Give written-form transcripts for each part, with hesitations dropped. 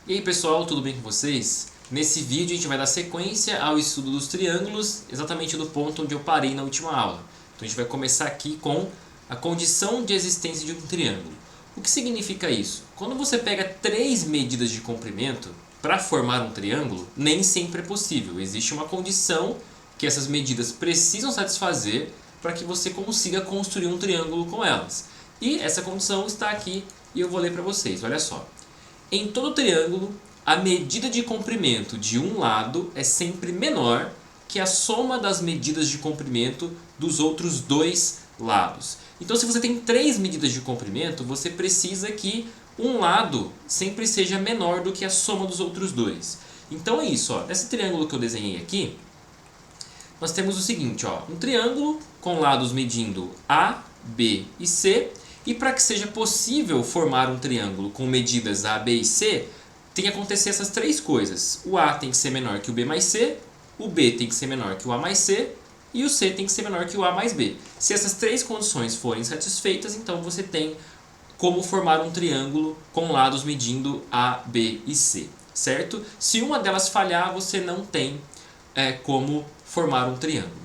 E aí pessoal, tudo bem com vocês? Nesse vídeo a gente vai dar sequência ao estudo dos triângulos, exatamente do ponto onde eu parei na última aula. Então a gente vai começar aqui com a condição de existência de um triângulo. O que significa isso? Quando você pega três medidas de comprimento para formar um triângulo, nem sempre é possível. Existe uma condição que essas medidas precisam satisfazer para que você consiga construir um triângulo com elas. E essa condição está aqui e eu vou ler para vocês, olha só. Em todo triângulo, a medida de comprimento de um lado é sempre menor que a soma das medidas de comprimento dos outros dois lados. Então, se você tem três medidas de comprimento, você precisa que um lado sempre seja menor do que a soma dos outros dois. Então é isso, ó. Nesse triângulo que eu desenhei aqui, nós temos o seguinte, ó, um triângulo com lados medindo A, B e C. E para que seja possível formar um triângulo com medidas A, B e C, tem que acontecer essas três coisas. O A tem que ser menor que o B mais C, o B tem que ser menor que o A mais C e o C tem que ser menor que o A mais B. Se essas três condições forem satisfeitas, então você tem como formar um triângulo com lados medindo A, B e C, certo? Se uma delas falhar, você não tem como formar um triângulo.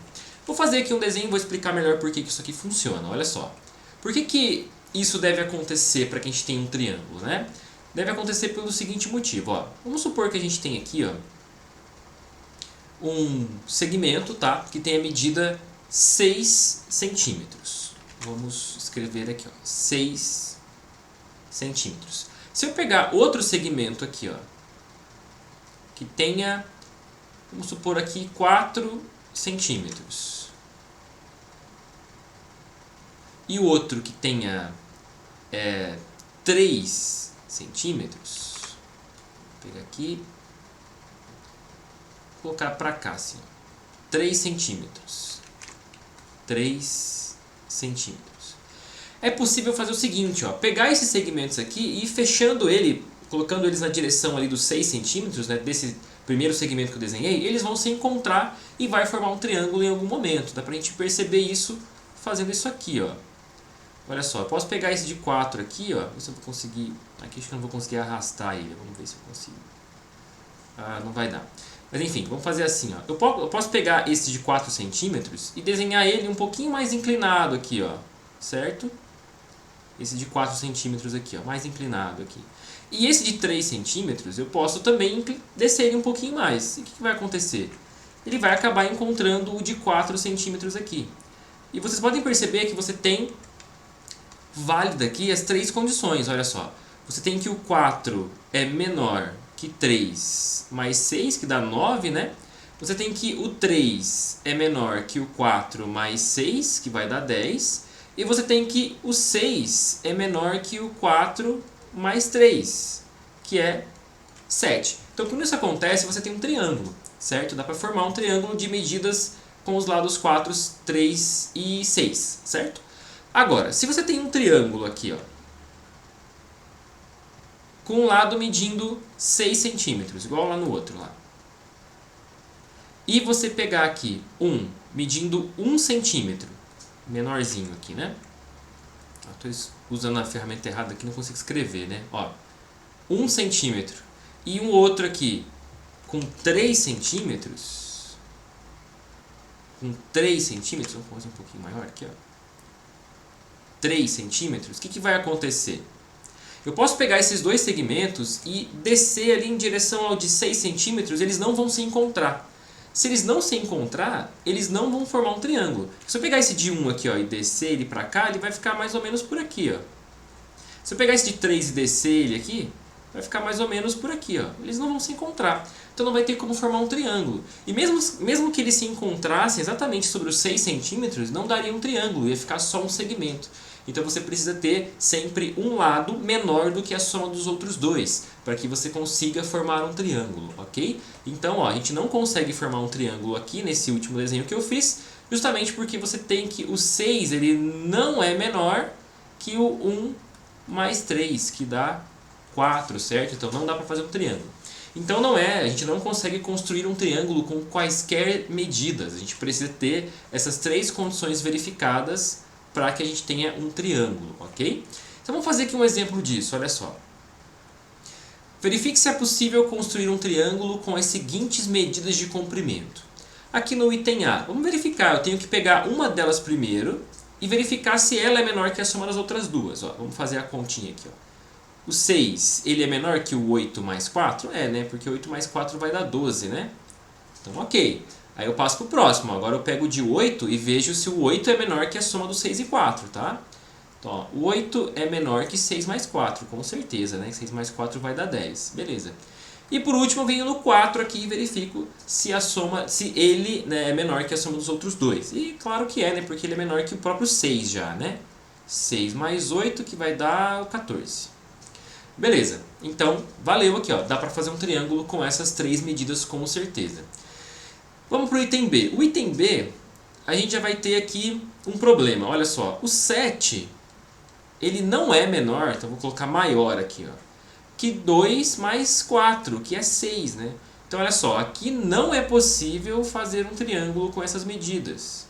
Vou fazer aqui um desenho e vou explicar melhor por que isso aqui funciona. Olha só. Por que isso deve acontecer para que a gente tenha um triângulo, né? Deve acontecer pelo seguinte motivo, ó. Vamos supor que a gente tem aqui, ó, um segmento, tá? Que tem a medida 6 centímetros. Vamos escrever aqui, ó, 6 centímetros. Se eu pegar outro segmento aqui, ó, que tenha, vamos supor aqui, 4 centímetros. E o outro que tenha 3 centímetros, vou pegar aqui, vou colocar para cá assim, 3 centímetros. 3 centímetros. É possível fazer o seguinte, ó, pegar esses segmentos aqui e ir fechando ele, colocando eles na direção ali dos 6 centímetros, né, desse primeiro segmento que eu desenhei, eles vão se encontrar e vai formar um triângulo em algum momento. Dá pra gente perceber isso fazendo isso aqui, ó. Olha só, eu posso pegar esse de 4 aqui, ó, ver se eu vou conseguir, aqui acho que eu não vou conseguir arrastar ele, vamos ver se eu consigo. Ah, não vai dar. Mas enfim, vamos fazer assim, ó. Eu posso pegar esse de 4 centímetros e desenhar ele um pouquinho mais inclinado aqui, ó, certo? Esse de 4 centímetros aqui, ó, mais inclinado aqui. E esse de 3 centímetros eu posso também descer ele um pouquinho mais. E o que vai acontecer? Ele vai acabar encontrando o de 4 centímetros aqui. E vocês podem perceber que você tem válida aqui as três condições, olha só. Você tem que o 4 é menor que 3 mais 6, que dá 9, né? Você tem que o 3 é menor que o 4 mais 6, que vai dar 10. E você tem que o 6 é menor que o 4 mais 3, que é 7. Então, quando isso acontece, você tem um triângulo, certo? Dá para formar um triângulo de medidas com os lados 4, 3 e 6, certo? Agora, se você tem um triângulo aqui, ó, com um lado medindo 6 centímetros, igual lá no outro lá, e você pegar aqui um medindo 1 centímetro, menorzinho aqui, né? Estou usando a ferramenta errada aqui, não consigo escrever, né? Ó, 1 centímetro e um outro aqui com 3 centímetros, vamos fazer um pouquinho maior aqui, ó. 3 centímetros, o que vai acontecer? Eu posso pegar esses dois segmentos e descer ali em direção ao de 6 centímetros, eles não vão se encontrar. Se eles não se encontrar, eles não vão formar um triângulo. Se eu pegar esse de 1 aqui, ó, e descer ele para cá, ele vai ficar mais ou menos por aqui, ó. Se eu pegar esse de 3 e descer ele aqui, vai ficar mais ou menos por aqui, ó. Eles não vão se encontrar. Então não vai ter como formar um triângulo. E mesmo que eles se encontrassem exatamente sobre os 6 centímetros, não daria um triângulo, ia ficar só um segmento. Então você precisa ter sempre um lado menor do que a soma dos outros dois, para que você consiga formar um triângulo, ok? Então, ó, a gente não consegue formar um triângulo aqui nesse último desenho que eu fiz, justamente porque você tem que o 6 ele não é menor que o 1 mais 3, que dá 4, certo? Então não dá para fazer um triângulo. Então a gente não consegue construir um triângulo com quaisquer medidas, a gente precisa ter essas três condições verificadas para que a gente tenha um triângulo, ok? Então vamos fazer aqui um exemplo disso, olha só. Verifique se é possível construir um triângulo com as seguintes medidas de comprimento. Aqui no item A, vamos verificar, eu tenho que pegar uma delas primeiro e verificar se ela é menor que a soma das outras duas. Ó, vamos fazer a continha aqui. Ó. O 6, ele é menor que o 8 mais 4? É, né? Porque 8 mais 4 vai dar 12, né? Então, ok. Aí eu passo para o próximo. Agora eu pego o de 8 e vejo se o 8 é menor que a soma do 6 e 4, tá? Então, ó, o 8 é menor que 6 mais 4, com certeza, né? 6 mais 4 vai dar 10. Beleza. E por último, eu venho no 4 aqui e verifico se a soma, se ele, né, é menor que a soma dos outros dois. E claro que é, né? Porque ele é menor que o próprio 6 já, né? 6 mais 8 que vai dar 14. Beleza. Então, valeu aqui, ó. Dá para fazer um triângulo com essas três medidas com certeza. Vamos para o item B. O item B, a gente já vai ter aqui um problema. Olha só, o 7, ele não é menor, então vou colocar maior aqui, ó, que 2 mais 4, que é 6, né? Então, olha só, aqui não é possível fazer um triângulo com essas medidas.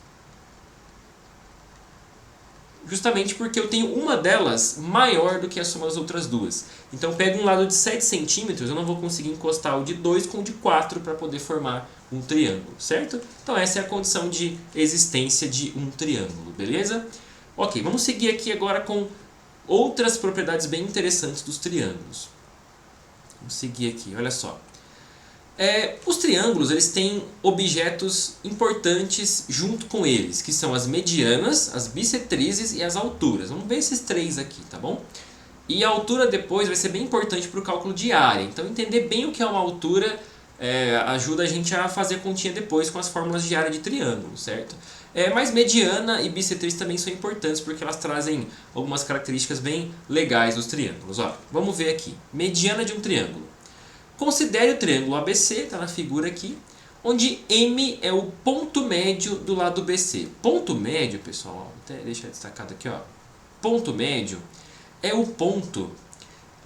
Justamente porque eu tenho uma delas maior do que a soma das outras duas. Então, eu pego um lado de 7 centímetros, eu não vou conseguir encostar o de 2 com o de 4 para poder formar um triângulo, certo? Então, essa é a condição de existência de um triângulo, beleza? Ok, vamos seguir aqui agora com outras propriedades bem interessantes dos triângulos. Vamos seguir aqui, olha só. Os triângulos, eles têm objetos importantes junto com eles, que são as medianas, as bissetrizes e as alturas. Vamos ver esses três aqui, tá bom? E a altura depois vai ser bem importante para o cálculo de área. Então, entender bem o que é uma altura ajuda a gente a fazer a continha depois com as fórmulas de área de triângulo, certo? Mas mediana e bissetriz também são importantes porque elas trazem algumas características bem legais dos triângulos. Ó, vamos ver aqui. Mediana de um triângulo. Considere o triângulo ABC, está na figura aqui, onde M é o ponto médio do lado BC. Ponto médio, pessoal, até deixa destacado aqui, ó. Ponto médio é o ponto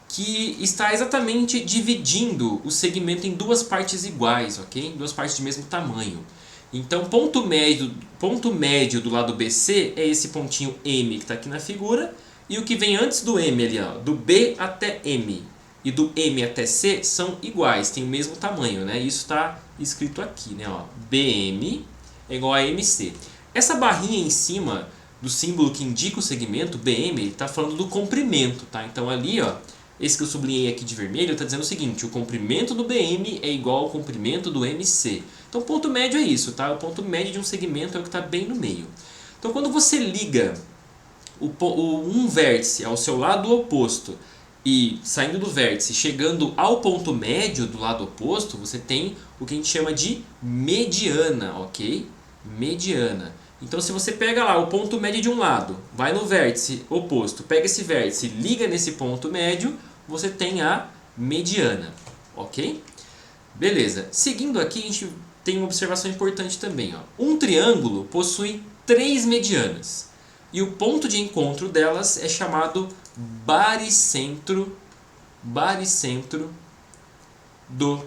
que está exatamente dividindo o segmento em duas partes iguais, ok? Em duas partes de mesmo tamanho. Então, ponto médio do lado BC é esse pontinho M que está aqui na figura, e o que vem antes do M ali, ó, do B até M. E do M até C são iguais, tem o mesmo tamanho, né? Isso está escrito aqui, né? Ó, BM é igual a MC. Essa barrinha em cima do símbolo que indica o segmento, BM, está falando do comprimento, tá? Então ali, ó, esse que eu sublinhei aqui de vermelho está dizendo o seguinte: o comprimento do BM é igual ao comprimento do MC. Então o ponto médio é isso, tá? O ponto médio de um segmento é o que está bem no meio. Então quando você liga um vértice ao seu lado oposto, e saindo do vértice, chegando ao ponto médio do lado oposto, você tem o que a gente chama de mediana, ok? Mediana. Então, se você pega lá o ponto médio de um lado, vai no vértice oposto, pega esse vértice, liga nesse ponto médio, você tem a mediana, ok? Beleza. Seguindo aqui, a gente tem uma observação importante também. Ó. Um triângulo possui 3 medianas. E o ponto de encontro delas é chamado baricentro do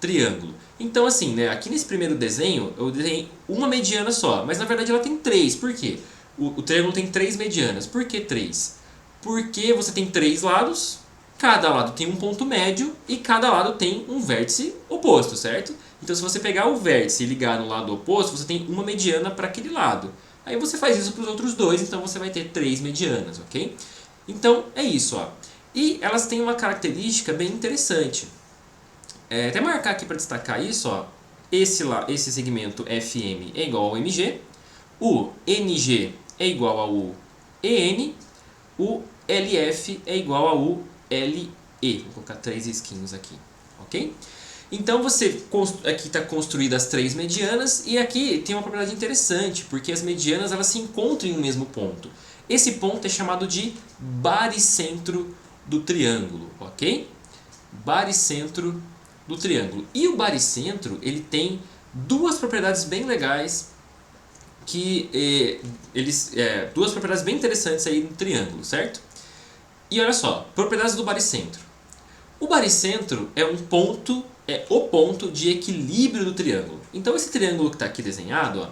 triângulo. Então assim, né, aqui nesse primeiro desenho eu desenhei uma mediana só, mas na verdade ela tem 3. Por quê? O triângulo tem 3 medianas. Por que 3? Porque você tem 3 lados, cada lado tem um ponto médio e cada lado tem um vértice oposto, certo? Então se você pegar o vértice e ligar no lado oposto, você tem uma mediana para aquele lado. Aí você faz isso para os outros dois, então você vai ter 3 medianas, ok? Então é isso, ó. E elas têm uma característica bem interessante. Até marcar aqui para destacar isso, ó. Esse segmento FM é igual ao MG, o NG é igual ao EN, o LF é igual ao LE. Vou colocar 3 risquinhos aqui, ok? Então aqui está construída as 3 medianas e aqui tem uma propriedade interessante, porque as medianas elas se encontram em um mesmo ponto. Esse ponto é chamado de baricentro do triângulo, ok? Baricentro do triângulo. E o baricentro ele tem duas propriedades bem legais, duas propriedades bem interessantes aí no triângulo, certo? E olha só, propriedades do baricentro. O baricentro é o ponto de equilíbrio do triângulo. Então esse triângulo que está aqui desenhado, ó,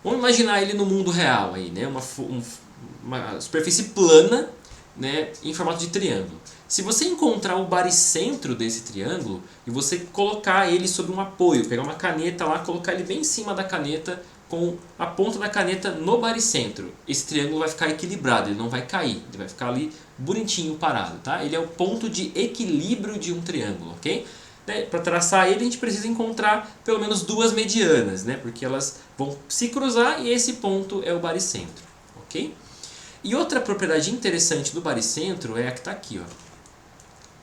vamos imaginar ele no mundo real aí, né? Uma superfície plana né, em formato de triângulo. Se você encontrar o baricentro desse triângulo e você colocar ele sobre um apoio, pegar uma caneta lá, colocar ele bem em cima da caneta com a ponta da caneta no baricentro, esse triângulo vai ficar equilibrado, ele não vai cair, ele vai ficar ali bonitinho parado, tá? Ele é o ponto de equilíbrio de um triângulo, ok? Para traçar ele a gente precisa encontrar pelo menos duas medianas, né? Porque elas vão se cruzar e esse ponto é o baricentro, ok? E outra propriedade interessante do baricentro é a que está aqui, ó.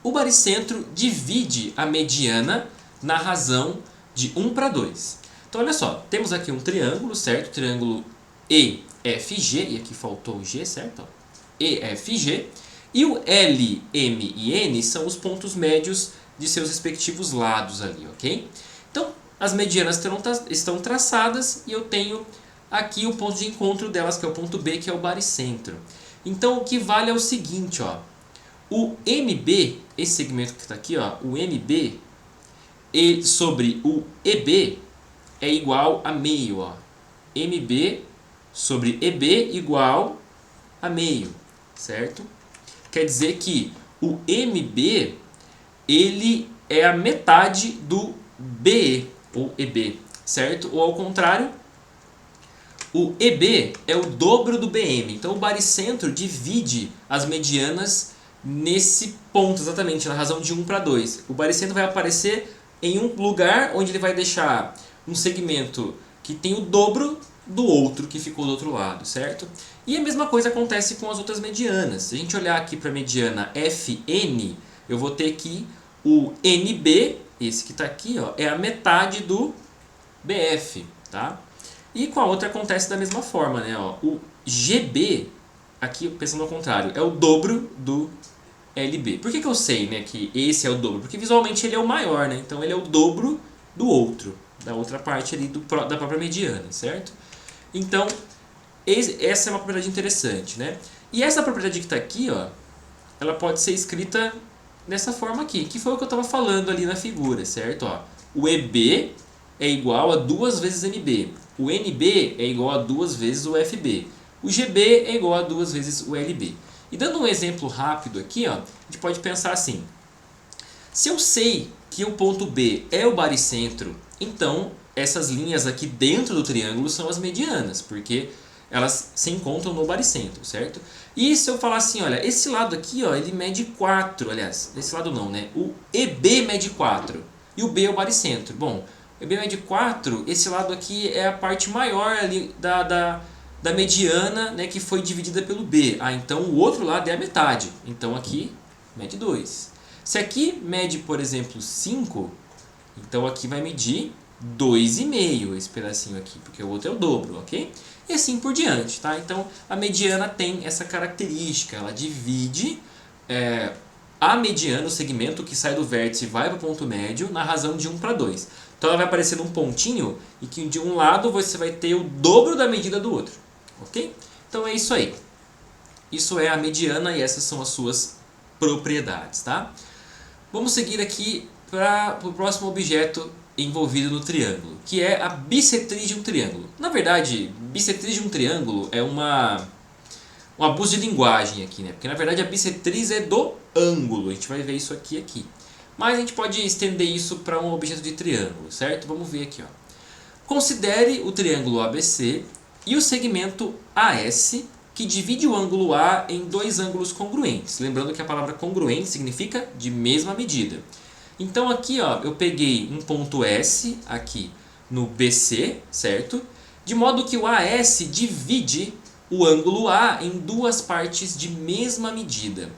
O baricentro divide a mediana na razão de 1 para 2. Então olha só, temos aqui um triângulo, certo? Triângulo EFG, e aqui faltou o G, certo? EFG. E o L, M e N são os pontos médios de seus respectivos lados ali, ok? Então as medianas estão traçadas e eu tenho aqui o ponto de encontro delas, que é o ponto B, que é o baricentro. Então o que vale é o seguinte, ó. O MB, esse segmento que está aqui, ó, o MB sobre o EB é igual a meio. Ó. MB sobre EB igual a meio, certo? Quer dizer que o MB ele é a metade do BE, ou EB, certo? Ou ao contrário, o EB é o dobro do BM. Então o baricentro divide as medianas nesse ponto, exatamente, na razão de 1 para 2. O baricentro vai aparecer em um lugar onde ele vai deixar um segmento que tem o dobro do outro que ficou do outro lado, certo? E a mesma coisa acontece com as outras medianas. Se a gente olhar aqui para a mediana FN, eu vou ter aqui o NB, esse que está aqui, ó, é a metade do BF, tá? E com a outra acontece da mesma forma, né? Ó, o GB, aqui pensando ao contrário, é o dobro do LB. Por que eu sei, né, que esse é o dobro? Porque visualmente ele é o maior, né? Então ele é o dobro do outro, da outra parte ali da própria mediana, certo? Então, essa é uma propriedade interessante, né? E essa propriedade que está aqui, ó, ela pode ser escrita dessa forma aqui, que foi o que eu estava falando ali na figura, certo? Ó, o EB é igual a 2 vezes NB. O NB é igual a 2 vezes o FB. O GB é igual a 2 vezes o LB. E dando um exemplo rápido aqui, ó, a gente pode pensar assim. Se eu sei que o ponto B é o baricentro, então essas linhas aqui dentro do triângulo são as medianas, porque elas se encontram no baricentro, certo? E se eu falar assim, olha, esse lado aqui, ó, ele mede 4, aliás, esse lado não, né? O EB mede 4 e o B é o baricentro. Bom, o EB mede 4, esse lado aqui é a parte maior ali da mediana, né, que foi dividida pelo B. Ah, então o outro lado é a metade. Então aqui mede 2. Se aqui mede, por exemplo, 5, então aqui vai medir 2,5 esse pedacinho aqui, porque o outro é o dobro, ok? E assim por diante, tá? Então a mediana tem essa característica, ela divide a mediana, o segmento que sai do vértice e vai para o ponto médio, na razão de 1 para 2. Então ela vai aparecer num pontinho e que de um lado você vai ter o dobro da medida do outro, ok? Então é isso aí. Isso é a mediana e essas são as suas propriedades, tá? Vamos seguir aqui para o próximo objeto envolvido no triângulo, que é a bissetriz de um triângulo. Na verdade, bissetriz de um triângulo é um abuso de linguagem aqui, né? Porque na verdade a bissetriz é do ângulo, a gente vai ver isso aqui. Mas a gente pode estender isso para um objeto de triângulo, certo? Vamos ver aqui, ó. Considere o triângulo ABC e o segmento AS, que divide o ângulo A em dois ângulos congruentes. Lembrando que a palavra congruente significa de mesma medida. Então aqui, ó, eu peguei um ponto S aqui no BC, certo? De modo que o AS divide o ângulo A em duas partes de mesma medida.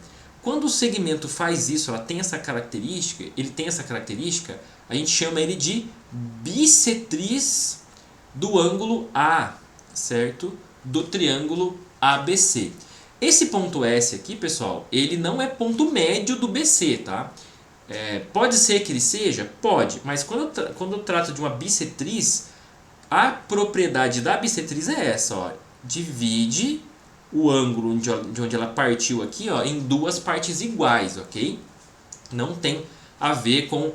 Quando o segmento faz isso, ele tem essa característica, a gente chama ele de bissetriz do ângulo A, certo? Do triângulo ABC. Esse ponto S aqui, pessoal, ele não é ponto médio do BC, tá? Pode ser que ele seja? Pode, mas quando eu trato de uma bissetriz, a propriedade da bissetriz é essa, ó, divide o ângulo de onde ela partiu aqui, ó, em duas partes iguais, ok? Não tem a ver com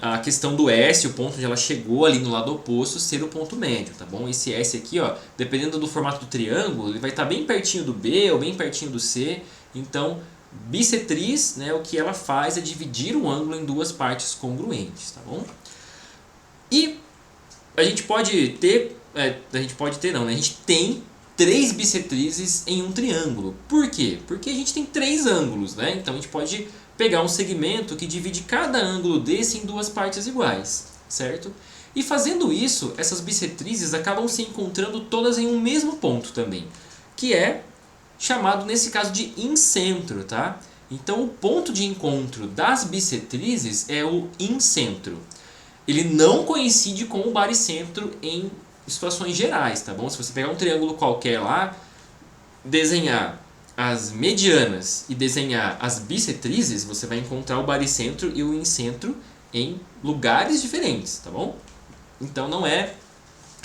a questão do S, o ponto onde ela chegou ali no lado oposto, ser o ponto médio, tá bom? Esse S aqui, ó, dependendo do formato do triângulo, ele vai estar bem pertinho do B ou bem pertinho do C, Então, bissetriz, né, o que ela faz é dividir um ângulo em duas partes congruentes, tá bom? E a gente pode ter, não, né? A gente tem três bissetrizes em um triângulo. Por quê? Porque a gente tem três ângulos, né? Então a gente pode pegar um segmento que divide cada ângulo desse em duas partes iguais, certo? E fazendo isso, essas bissetrizes acabam se encontrando todas em um mesmo ponto também, que é chamado nesse caso de incentro, tá? Então o ponto de encontro das bissetrizes é o incentro. Ele não coincide com o baricentro em situações gerais, tá bom? Se você pegar um triângulo qualquer lá, desenhar as medianas e desenhar as bissetrizes, você vai encontrar o baricentro e o incentro em lugares diferentes, tá bom? Então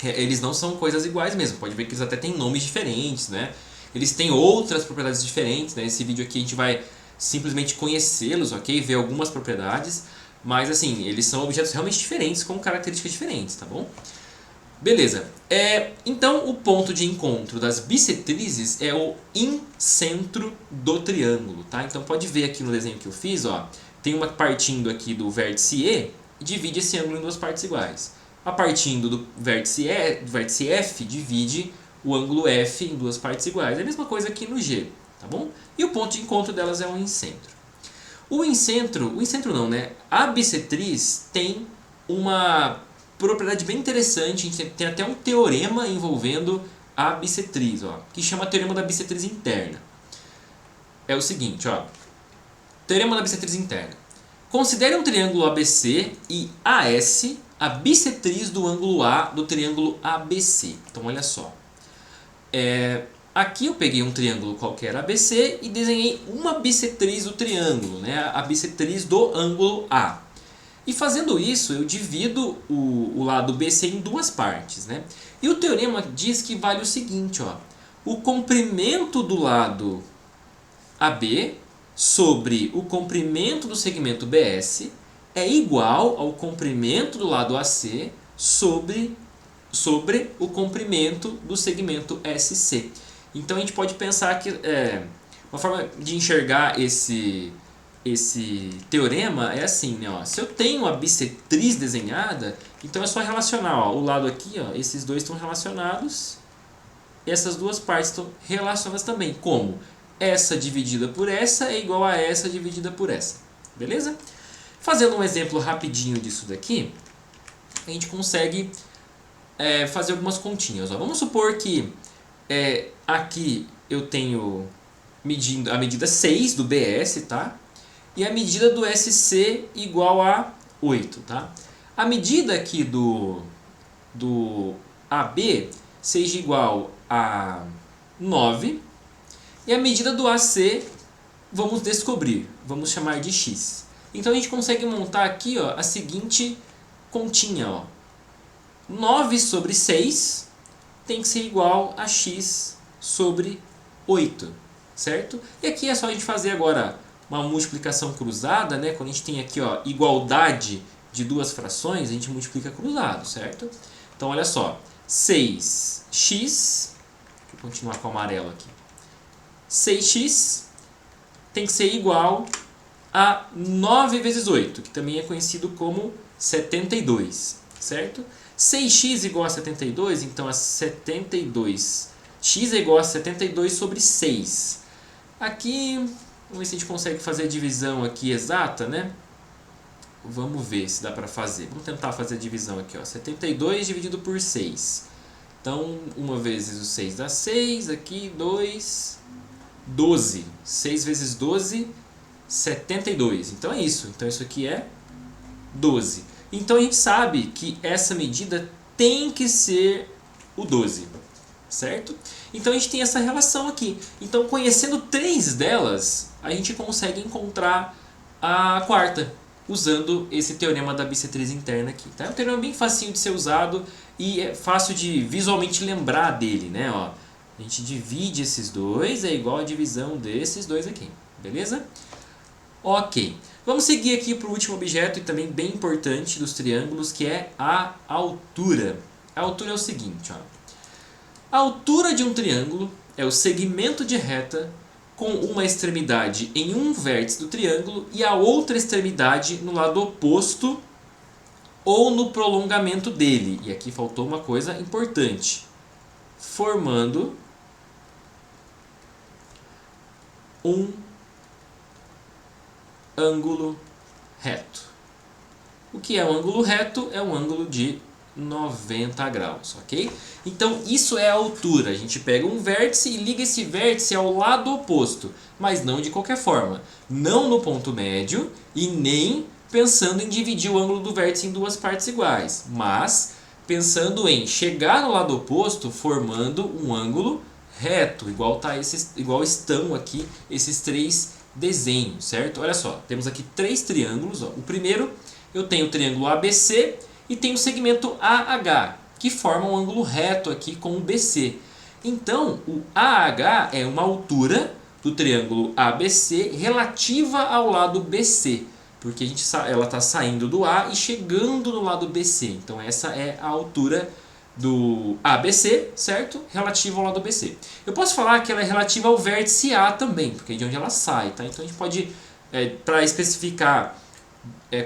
eles não são coisas iguais mesmo. Pode ver que eles até têm nomes diferentes, né? Eles têm outras propriedades diferentes, né? Nesse vídeo aqui a gente vai simplesmente conhecê-los, ok? Ver algumas propriedades, mas assim, eles são objetos realmente diferentes com características diferentes, tá bom? Beleza. Então o ponto de encontro das bissetrizes é o incentro do triângulo, tá? Então pode ver aqui no desenho que eu fiz, ó, tem uma partindo aqui do vértice E e divide esse ângulo em duas partes iguais. A partindo do vértice F divide o ângulo F em duas partes iguais. É a mesma coisa aqui no G, tá bom? E o ponto de encontro delas é o incentro. O incentro não, né? A bissetriz tem uma propriedade bem interessante, a gente tem até um teorema envolvendo a bissetriz, ó, que chama teorema da bissetriz interna. É o seguinte, ó, teorema da bissetriz interna. Considere um triângulo ABC e AS a bissetriz do ângulo A do triângulo ABC. Então olha só. Aqui eu peguei um triângulo qualquer ABC e desenhei uma bissetriz do triângulo, né? A bissetriz do ângulo A. E fazendo isso, eu divido o lado BC em duas partes, né? E o teorema diz que vale o seguinte, ó, o comprimento do lado AB sobre o comprimento do segmento BS é igual ao comprimento do lado AC sobre o comprimento do segmento SC. Então a gente pode pensar que uma forma de enxergar esse teorema é assim, né? Ó, se eu tenho a bissetriz desenhada, então é só relacionar, ó, o lado aqui, ó, esses dois estão relacionados, essas duas partes estão relacionadas também. Como? Essa dividida por essa é igual a essa dividida por essa. Beleza? Fazendo um exemplo rapidinho disso daqui, a gente consegue fazer algumas continhas. Ó. Vamos supor que aqui eu tenho a medida 6 do BS, tá? E a medida do SC igual a 8, tá? A medida aqui do AB seja igual a 9 e a medida do AC vamos descobrir, vamos chamar de X. Então a gente consegue montar aqui, ó, a seguinte continha, ó. 9 sobre 6 tem que ser igual a X sobre 8, certo? E aqui é só a gente fazer agora uma multiplicação cruzada, né? Quando a gente tem aqui, ó, igualdade de duas frações, a gente multiplica cruzado, certo? Então olha só, 6x, deixa eu continuar com o amarelo aqui, 6x tem que ser igual a 9 vezes 8, que também é conhecido como 72, certo? 6x igual a 72, então a 72, x é igual a 72 sobre 6. Aqui, vamos ver se a gente consegue fazer a divisão aqui exata, né? Vamos ver se dá para fazer. Vamos tentar fazer a divisão aqui, ó. 72 dividido por 6. Então, 1 vezes o 6 dá 6, aqui 2, 12. 6 vezes 12, 72. Então é isso. Então isso aqui é 12. Então a gente sabe que essa medida tem que ser o 12, certo? Então a gente tem essa relação aqui. Então conhecendo 3 delas, a gente consegue encontrar a quarta, usando esse teorema da bissetriz interna aqui. Tá? É um teorema bem facinho de ser usado e é fácil de visualmente lembrar dele, né? Ó, a gente divide esses dois, é igual a divisão desses dois aqui, beleza? Ok. Vamos seguir aqui para o último objeto e também bem importante dos triângulos, que é a altura. A altura é o seguinte, ó. A altura de um triângulo é o segmento de reta com uma extremidade em um vértice do triângulo e a outra extremidade no lado oposto ou no prolongamento dele. E aqui faltou uma coisa importante. Formando um ângulo reto. O que é um ângulo reto? É um ângulo de 90 graus, ok? Então isso é a altura. A gente pega um vértice e liga esse vértice ao lado oposto, mas não de qualquer forma. Não no ponto médio e nem pensando em dividir o ângulo do vértice em duas partes iguais, mas pensando em chegar no lado oposto formando um ângulo reto, igual estão aqui esses três desenhos, certo? Olha só, temos aqui três triângulos. Ó. O primeiro, eu tenho o triângulo ABC e tenho o segmento AH, que forma um ângulo reto aqui com o BC. Então, o AH é uma altura do triângulo ABC relativa ao lado BC, porque ela está saindo do A e chegando no lado BC. Então, essa é a altura do ABC, certo? Relativa ao lado BC. Eu posso falar que ela é relativa ao vértice A também, porque é de onde ela sai, tá? Então, a gente pode, para especificar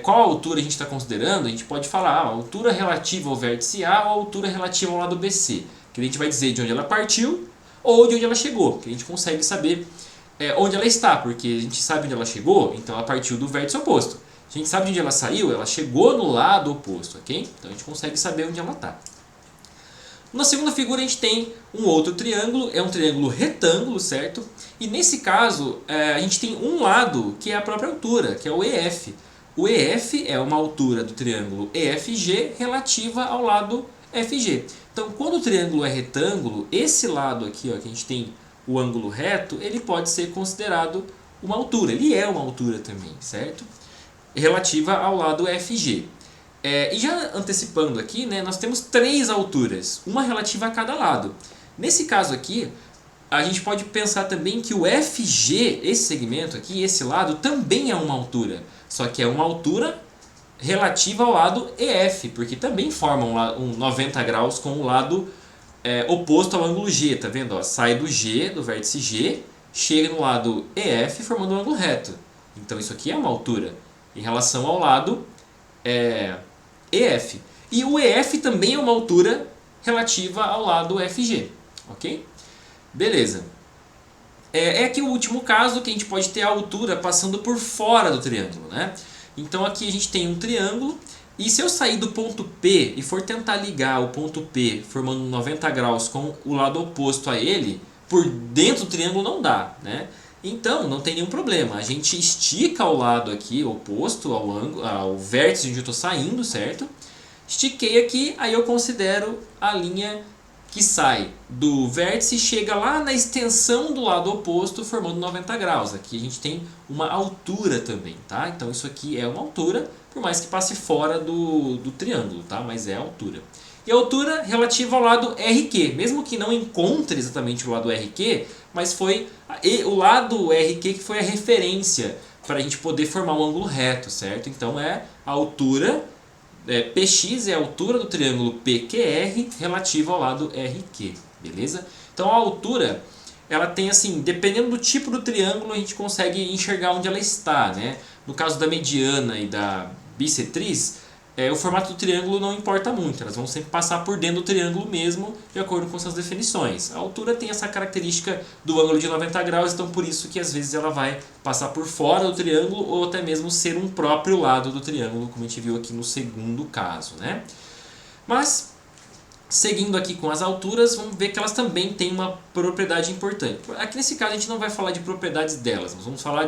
qual altura a gente está considerando, a gente pode falar a altura relativa ao vértice A ou a altura relativa ao lado BC, que a gente vai dizer de onde ela partiu ou de onde ela chegou, que a gente consegue saber onde ela está, porque a gente sabe onde ela chegou, então ela partiu do vértice oposto. A gente sabe de onde ela saiu, ela chegou no lado oposto, ok? Então a gente consegue saber onde ela está. Na segunda figura a gente tem um outro triângulo, é um triângulo retângulo, certo? E nesse caso a gente tem um lado que é a própria altura, que é o EF. O EF é uma altura do triângulo EFG relativa ao lado FG. Então, quando o triângulo é retângulo, esse lado aqui, ó, que a gente tem o ângulo reto, ele pode ser considerado uma altura. Ele é uma altura também, certo? Relativa ao lado FG. E já antecipando aqui, né, nós temos três alturas, uma relativa a cada lado. Nesse caso aqui, a gente pode pensar também que o FG, esse segmento aqui, esse lado, também é uma altura. Só que é uma altura relativa ao lado EF, porque também forma um 90 graus com o lado oposto ao ângulo G, tá vendo? Ó, sai do G, do vértice G, chega no lado EF formando um ângulo reto. Então isso aqui é uma altura em relação ao lado EF. E o EF também é uma altura relativa ao lado FG, ok? Beleza. Aqui o último caso que a gente pode ter a altura passando por fora do triângulo, né? Então aqui a gente tem um triângulo e se eu sair do ponto P e for tentar ligar o ponto P formando 90 graus com o lado oposto a ele, por dentro do triângulo não dá, né? Então não tem nenhum problema, a gente estica o lado aqui oposto ao vértice onde eu estou saindo, certo? Estiquei aqui, aí eu considero a linha que sai do vértice e chega lá na extensão do lado oposto formando 90 graus. Aqui a gente tem uma altura também, tá? Então isso aqui é uma altura, por mais que passe fora do triângulo, tá? Mas é a altura. E a altura relativa ao lado RQ, mesmo que não encontre exatamente o lado RQ, mas foi o lado RQ que foi a referência para a gente poder formar um ângulo reto, certo? Então é a altura... PX é a altura do triângulo PQR relativa ao lado RQ, beleza? Então a altura, ela tem assim, dependendo do tipo do triângulo, a gente consegue enxergar onde ela está, né? No caso da mediana e da bissetriz, o formato do triângulo não importa muito, elas vão sempre passar por dentro do triângulo mesmo, de acordo com suas definições. A altura tem essa característica do ângulo de 90 graus, então por isso que às vezes ela vai passar por fora do triângulo ou até mesmo ser um próprio lado do triângulo, como a gente viu aqui no segundo caso, né? Mas, seguindo aqui com as alturas, vamos ver que elas também têm uma propriedade importante. Aqui nesse caso a gente não vai falar de propriedades delas, nós vamos falar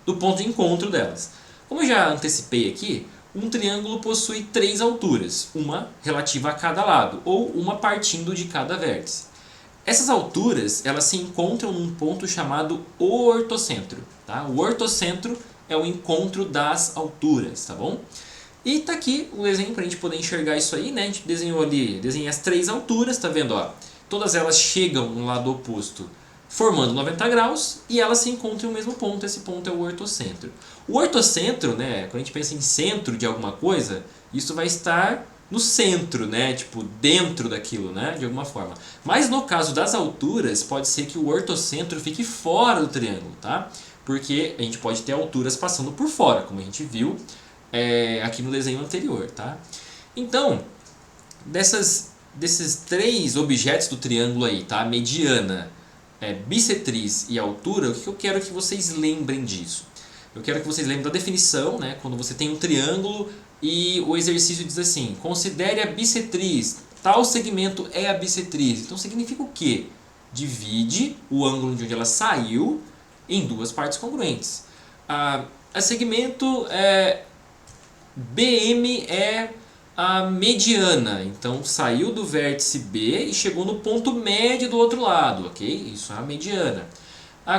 do ponto de encontro delas. Como eu já antecipei aqui, um triângulo possui três alturas, uma relativa a cada lado, ou uma partindo de cada vértice. Essas alturas elas se encontram num ponto chamado ortocentro. Tá? O ortocentro é o encontro das alturas, tá bom? E tá aqui o desenho para a gente poder enxergar isso aí, né? A gente desenhou ali, desenhei as três alturas, tá vendo? Ó? Todas elas chegam no lado oposto, formando 90 graus, e elas se encontram no mesmo ponto, esse ponto é o ortocentro. O ortocentro, né, quando a gente pensa em centro de alguma coisa, isso vai estar no centro, né? Tipo, dentro daquilo, né? De alguma forma. Mas no caso das alturas, pode ser que o ortocentro fique fora do triângulo, tá? Porque a gente pode ter alturas passando por fora, como a gente viu aqui no desenho anterior, tá? Então, desses três objetos do triângulo aí, tá? Mediana, bissetriz e altura, o que eu quero que vocês lembrem disso? Eu quero que vocês lembrem da definição, né? Quando você tem um triângulo e o exercício diz assim: considere a bissetriz, tal segmento é a bissetriz. Então significa o quê? Divide o ângulo de onde ela saiu em duas partes congruentes. A segmento BM é a mediana, então saiu do vértice B e chegou no ponto médio do outro lado, ok? Isso é a mediana.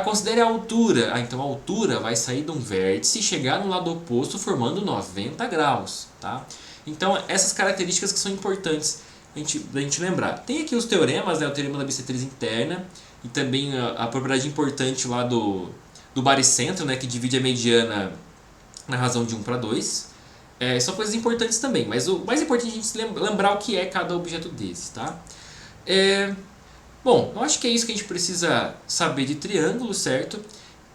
Considere a altura. Então a altura vai sair de um vértice e chegar no lado oposto formando 90 graus. Tá? Então essas características que são importantes da gente lembrar. Tem aqui os teoremas, né? O teorema da bissetriz interna e também a propriedade importante lá do baricentro, né? Que divide a mediana na razão de 1 para 2. São coisas importantes também, mas o mais importante é a gente lembrar o que é cada objeto desses. Tá? Bom, eu acho que é isso que a gente precisa saber de triângulo, certo?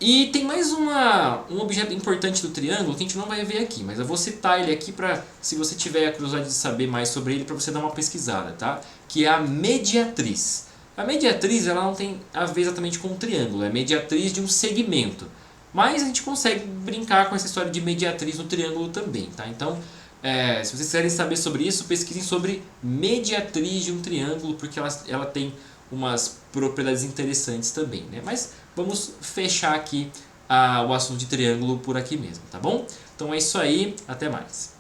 E tem mais um objeto importante do triângulo que a gente não vai ver aqui, mas eu vou citar ele aqui para, se você tiver a curiosidade de saber mais sobre ele, para você dar uma pesquisada, tá? Que é a mediatriz. A mediatriz ela não tem a ver exatamente com um triângulo, é mediatriz de um segmento. Mas a gente consegue brincar com essa história de mediatriz no triângulo também, tá? Então, se vocês quiserem saber sobre isso, pesquisem sobre mediatriz de um triângulo, porque ela tem umas propriedades interessantes também, né? Mas vamos fechar aqui o assunto de triângulo por aqui mesmo, tá bom? Então é isso aí, até mais.